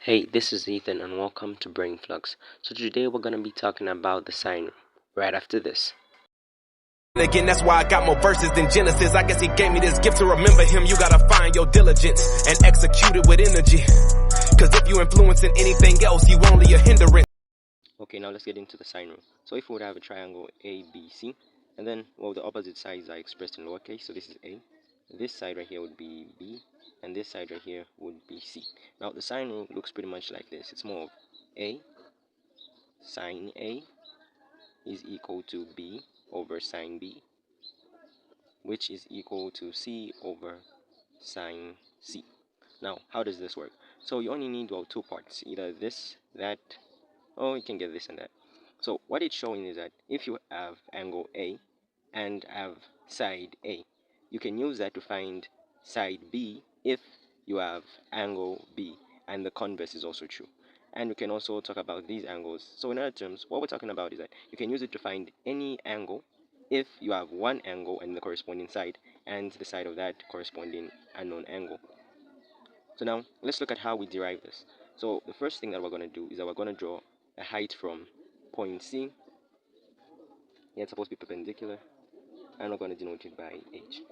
Hey, this is Ethan and welcome to Brain Flux. So today we're going to be talking about the sine right after this. Again, that's why I got more verses than Genesis. I guess he gave me this gift to remember him. You gotta find your diligence and execute it with energy. Cause if you influencing anything else, you only a hindrance. Okay, now let's get into the sine rule. So if we would have a triangle ABC, and then, well, the opposite sides are expressed in lowercase, so this is A. This side right here would be B, and this side right here would be C. Now, the sine rule looks pretty much like this. It's more of A sine A is equal to B over sine B, which is equal to C over sine C. Now, how does this work? So you only need, well, two parts, either this, that, or you can get this and that. So what it's showing is that if you have angle A and have side A, you can use that to find side B if you have angle B, and the converse is also true. And we can also talk about these angles. So in other terms, what we're talking about is that you can use it to find any angle if you have one angle and the corresponding side, and the side of that corresponding unknown angle. So now let's look at how we derive this. So the first thing that we're going to do is that we're going to draw a height from point C. Yeah, it's supposed to be perpendicular, and we're going to denote it by h.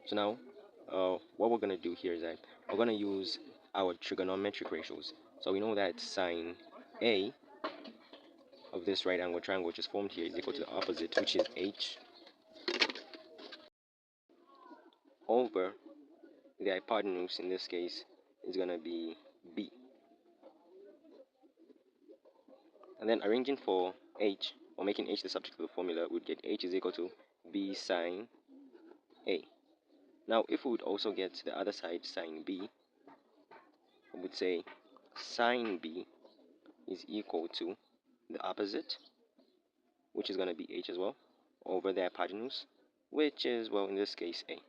So now what we're going to do here is that we're going to use our trigonometric ratios. So we know that sine A of this right angle triangle which is formed here is equal to the opposite, which is h, over the hypotenuse in this case is going to be b. And then arranging for h, or making h the subject of the formula, we would get h is equal to b sine a. Now if we would also get the other side, sine b, we would say sine b is equal to the opposite, which is going to be h as well, over the hypotenuse, which is, well, in this case, a.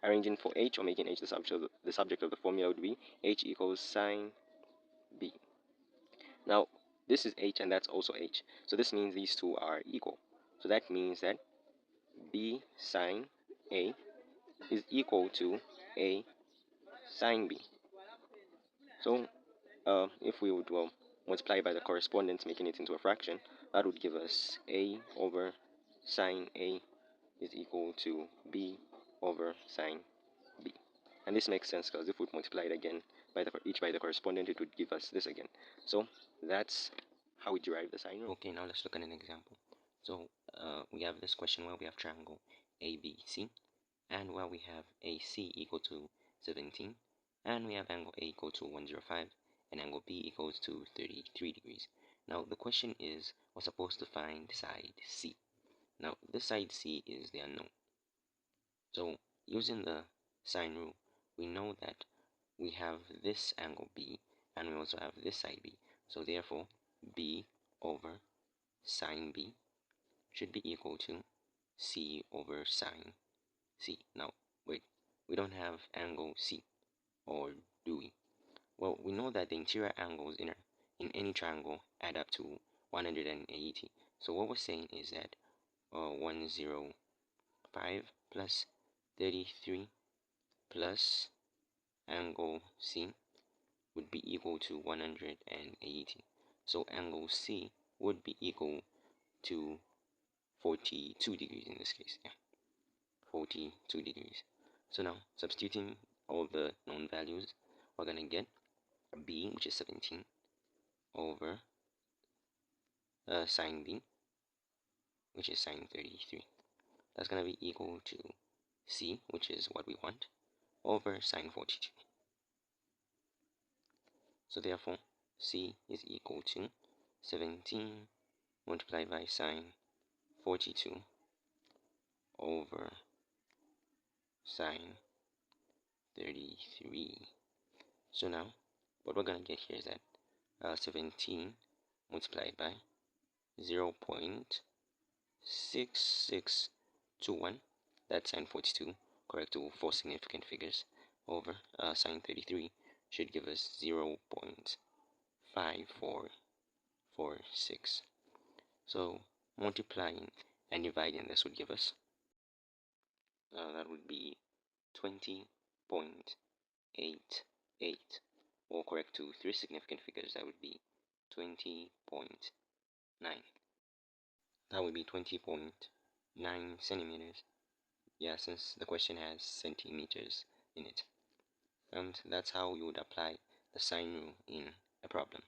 Arranging for h, or making h the subject of the formula, would be h equals sine b. Now this is h and that's also h, so this means these two are equal. So that means that b sine a is equal to a sine b. So if we would, well, multiply by the correspondence, making it into a fraction, that would give us a over sine a is equal to b over sine b. And this makes sense because if we multiply it again by each by the correspondent, it would give us this again. So that's how we derive the sine rule. Okay, now let's look at an example. So we have this question where we have triangle ABC, and where we have AC equal to 17, and we have angle A equal to 105, and angle B equals to 33 degrees. Now the question is, we're supposed to find side C. Now this side C is the unknown. So using the sine rule, we know that we have this angle B, and we also have this side B. So therefore, B over sine B should be equal to C over sine C. Now, wait, we don't have angle C, or do we? Well, we know that the interior angles in any triangle add up to 180. So what we're saying is that 105 plus 33 plus angle C would be equal to 180. So angle C would be equal to 42 degrees in this case. Yeah, 42 degrees. So now, substituting all the known values, we're going to get B, which is 17, over sine B, which is sine 33. That's going to be equal to C, which is what we want, over sine 42. So therefore, C is equal to 17 multiplied by sine 42 over sine 33. So now, what we're going to get here is that 17 multiplied by 0.6621, that's sine 42, correct to 4 significant figures, over sine 33 should give us 0.5446. So multiplying and dividing this would give us, that would be 20.88. or correct to three significant figures, that would be 20.9. That would be 20.9 centimeters. Yeah, since the question has centimeters in it. And that's how you would apply the sine rule in a problem.